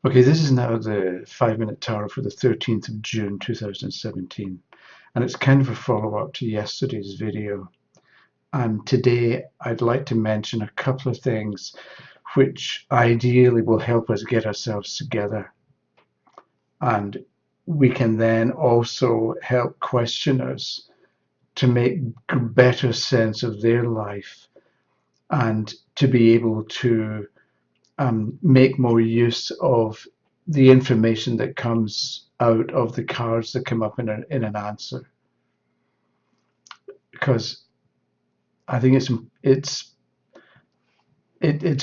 Okay, this is now the 5-minute tarot for the 13th of June 2017, and it's kind of a follow-up to yesterday's video. And today I'd like to mention a couple of things which ideally will help us get ourselves together. And we can then also help questioners to make better sense of their life and to be able to make more use of the information that comes out of the cards that come up in an answer, because I think it's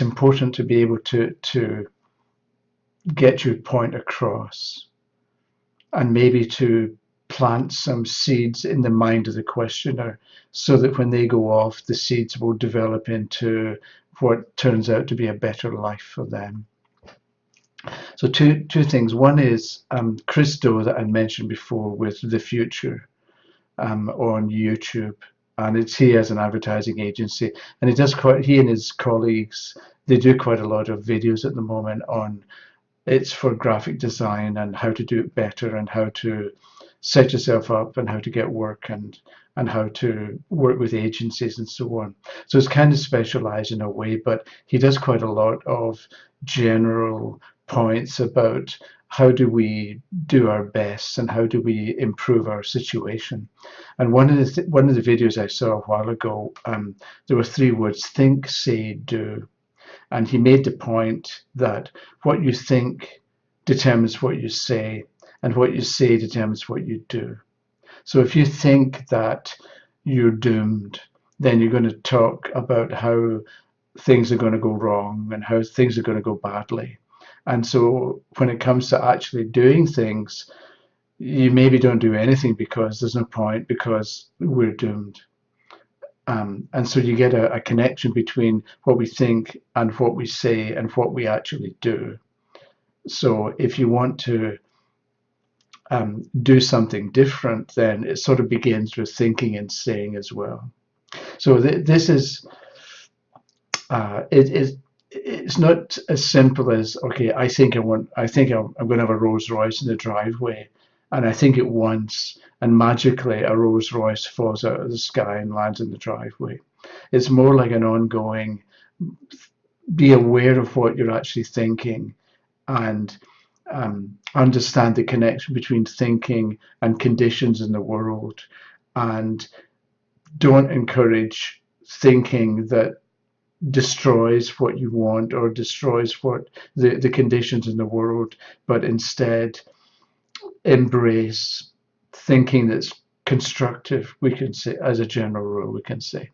important to be able to get your point across and maybe to plant some seeds in the mind of the questioner so that when they go off, the seeds will develop into what turns out to be a better life for them. So two things. One is Chris Do that I mentioned before with The Future on YouTube, and he has an advertising agency, and he and his colleagues, they do quite a lot of videos at the moment on it's for graphic design and how to do it better and how to set yourself up and how to get work and how to work with agencies and so on. So it's kind of specialized in a way, but he does quite a lot of general points about how do we do our best and how do we improve our situation. And one of the videos I saw a while ago, there were three words: think, say, do. And he made the point that what you think determines what you say, and what you say determines what you do. So if you think that you're doomed, then you're going to talk about how things are going to go wrong and how things are going to go badly. And so when it comes to actually doing things, you maybe don't do anything because there's no point, because we're doomed. And so you get a connection between what we think and what we say and what we actually do. So if you want to do something different, then it sort of begins with thinking and saying as well. So this is it's not as simple as, okay, I think I'm going to have a Rolls Royce in the driveway, and I think it once, and magically a Rolls Royce falls out of the sky and lands in the driveway. It's more like an ongoing, be aware of what you're actually thinking, and understand the connection between thinking and conditions in the world, and don't encourage thinking that destroys what you want or destroys what the conditions in the world, but instead embrace thinking that's constructive, we can say, as a general rule, we can say.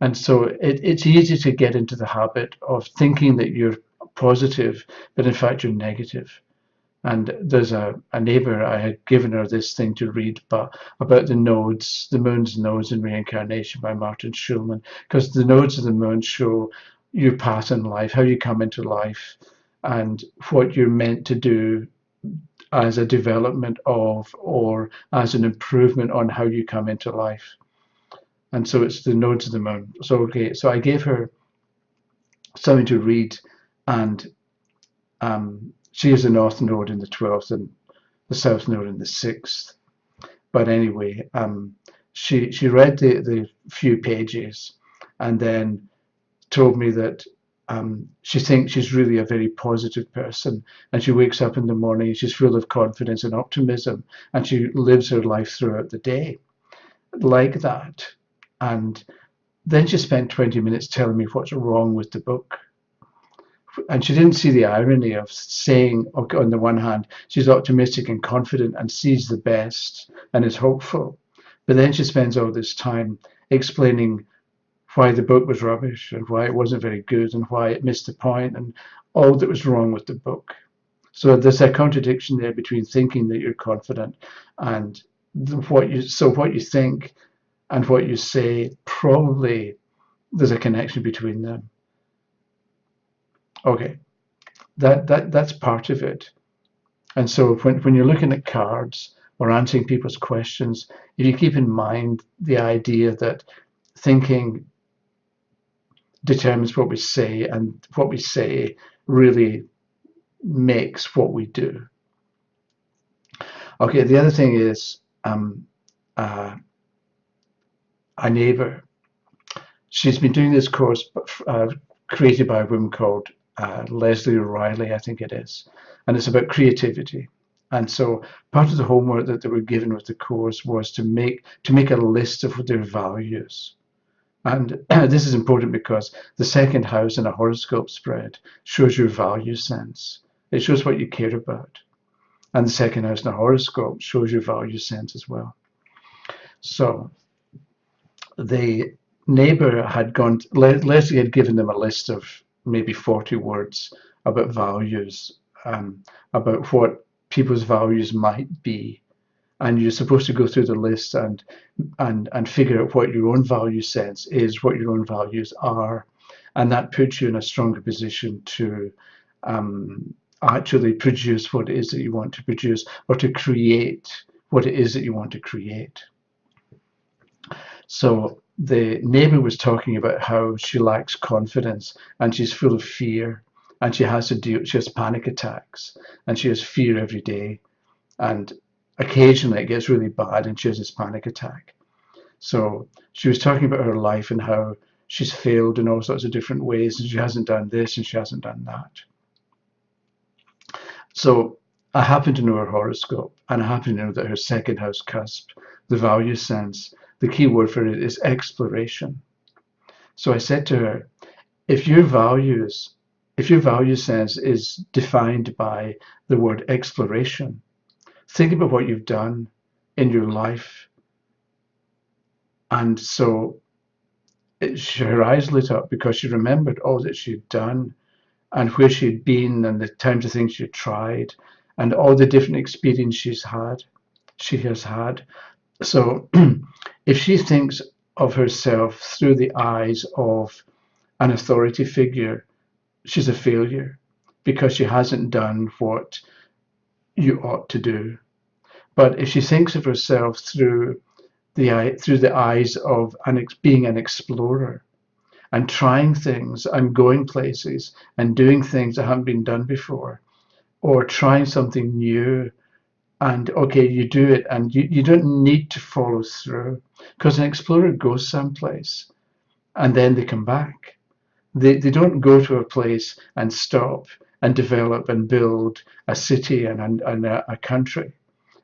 And so it's easy to get into the habit of thinking that you're positive, but in fact you're negative. And there's a neighbor, I had given her this thing to read, but about the nodes, the moon's nodes in reincarnation by Martin Schulman, because the nodes of the moon show your path in life, how you come into life, and what you're meant to do as a development of or as an improvement on how you come into life. And so it's the nodes of the moon. So okay, so I gave her something to read, and she has the north node in the 12th and the south node in the 6th. But anyway, she read the few pages and then told me that she thinks she's really a very positive person, and she wakes up in the morning, she's full of confidence and optimism, and she lives her life throughout the day like that. And then she spent 20 minutes telling me what's wrong with the book. And she didn't see the irony of saying, okay, on the one hand, she's optimistic and confident and sees the best and is hopeful. But then she spends all this time explaining why the book was rubbish and why it wasn't very good and why it missed the point and all that was wrong with the book. So there's a contradiction there between thinking that you're confident and what you think and what you say, probably there's a connection between them. Okay, that's part of it. And so when you're looking at cards or answering people's questions, if you keep in mind the idea that thinking determines what we say, and what we say really makes what we do. Okay, the other thing is uh, a neighbor. She's been doing this course created by a woman called Leslie O'Reilly, I think it is, and it's about creativity. And so part of the homework that they were given with the course was to make a list of their values. And this is important because the second house in a horoscope spread shows your value sense. It shows what you care about. And the second house in a horoscope shows your value sense as well. So the neighbor had gone, Leslie had given them a list of maybe 40 words about values, about what people's values might be. And you're supposed to go through the list and figure out what your own value sense is, what your own values are. And that puts you in a stronger position to actually produce what it is that you want to produce, or to create what it is that you want to create. So the neighbor was talking about how she lacks confidence and she's full of fear, and she has panic attacks, and she has fear every day. And occasionally it gets really bad and she has this panic attack. So she was talking about her life and how she's failed in all sorts of different ways, and she hasn't done this and she hasn't done that. So I happen to know her horoscope, and I happen to know that her second house cusp, the value sense, the key word for it is exploration. So I said to her, if your value sense is defined by the word exploration, think about what you've done in your life. And so her eyes lit up because she remembered all that she'd done and where she'd been and the types of things she'd tried and all the different experiences she has had. So if she thinks of herself through the eyes of an authority figure, she's a failure because she hasn't done what you ought to do. But if she thinks of herself through the eyes of being an explorer and trying things and going places and doing things that haven't been done before, or trying something new, and okay, you do it and you don't need to follow through, because an explorer goes someplace and then they come back. They don't go to a place and stop and develop and build a city and a country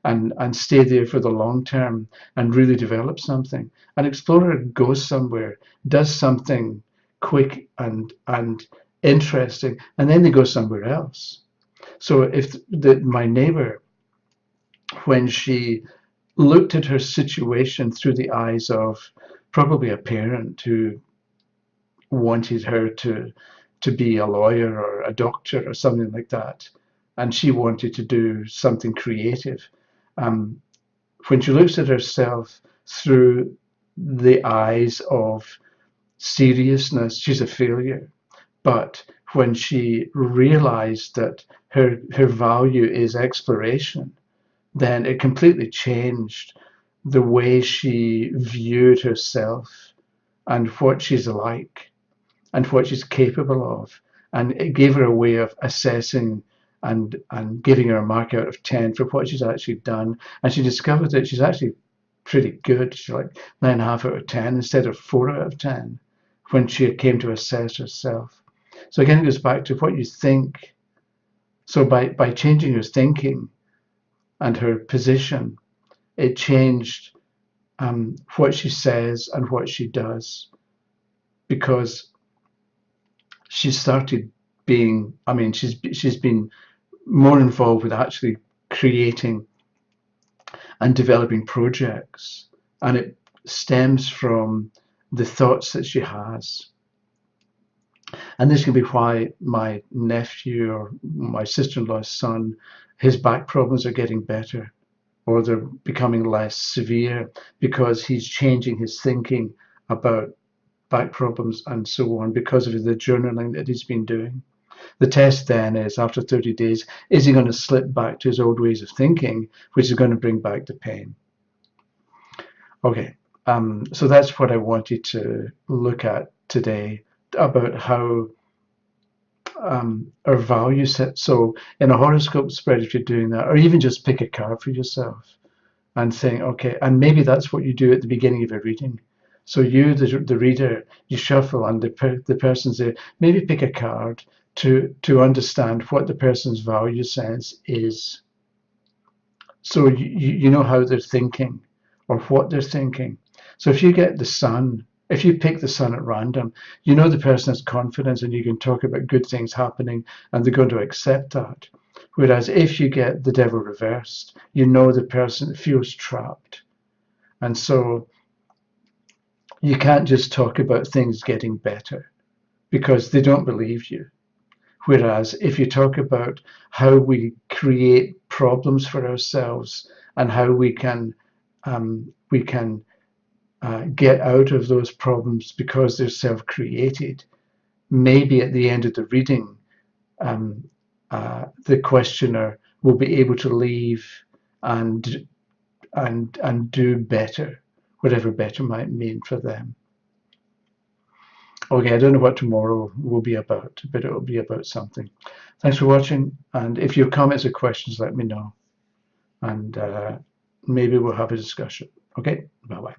and stay there for the long term and really develop something. An explorer goes somewhere, does something quick and interesting, and then they go somewhere else. So if my neighbor, when she looked at her situation through the eyes of probably a parent who wanted her to be a lawyer or a doctor or something like that, and she wanted to do something creative. When she looks at herself through the eyes of seriousness, she's a failure. But when she realized that her value is exploration, then it completely changed the way she viewed herself and what she's like and what she's capable of. And it gave her a way of assessing and giving her a mark out of 10 for what she's actually done. And she discovered that she's actually pretty good. She's like 9.5 out of 10 instead of 4 out of 10 when she came to assess herself. So again, it goes back to what you think. So by changing her thinking and her position, it changed what she says and what she does, because she started being, she's been more involved with actually creating and developing projects, and it stems from the thoughts that she has. And this can be why my nephew or my sister-in-law's son, his back problems are getting better, or they're becoming less severe, because he's changing his thinking about back problems and so on because of the journaling that he's been doing. The test then is, after 30 days, is he going to slip back to his old ways of thinking, which is going to bring back the pain? Okay, so that's what I wanted to look at today, about how our value set. So in a horoscope spread, if you're doing that, or even just pick a card for yourself and think, okay, and maybe that's what you do at the beginning of a reading. So you, the reader, you shuffle, and the person's there. Maybe pick a card to understand what the person's value sense is. So you know how they're thinking or what they're thinking. So if you get the sun, if you pick the sun at random, you know the person has confidence and you can talk about good things happening and they're going to accept that. Whereas if you get the devil reversed, you know the person feels trapped. And so you can't just talk about things getting better because they don't believe you. Whereas if you talk about how we create problems for ourselves and how we can get out of those problems because they're self-created, maybe at the end of the reading, the questioner will be able to leave and do better, whatever better might mean for them. Okay, I don't know what tomorrow will be about, but it will be about something. Thanks for watching, and if you have comments or questions, let me know, and maybe we'll have a discussion. Okay, bye-bye.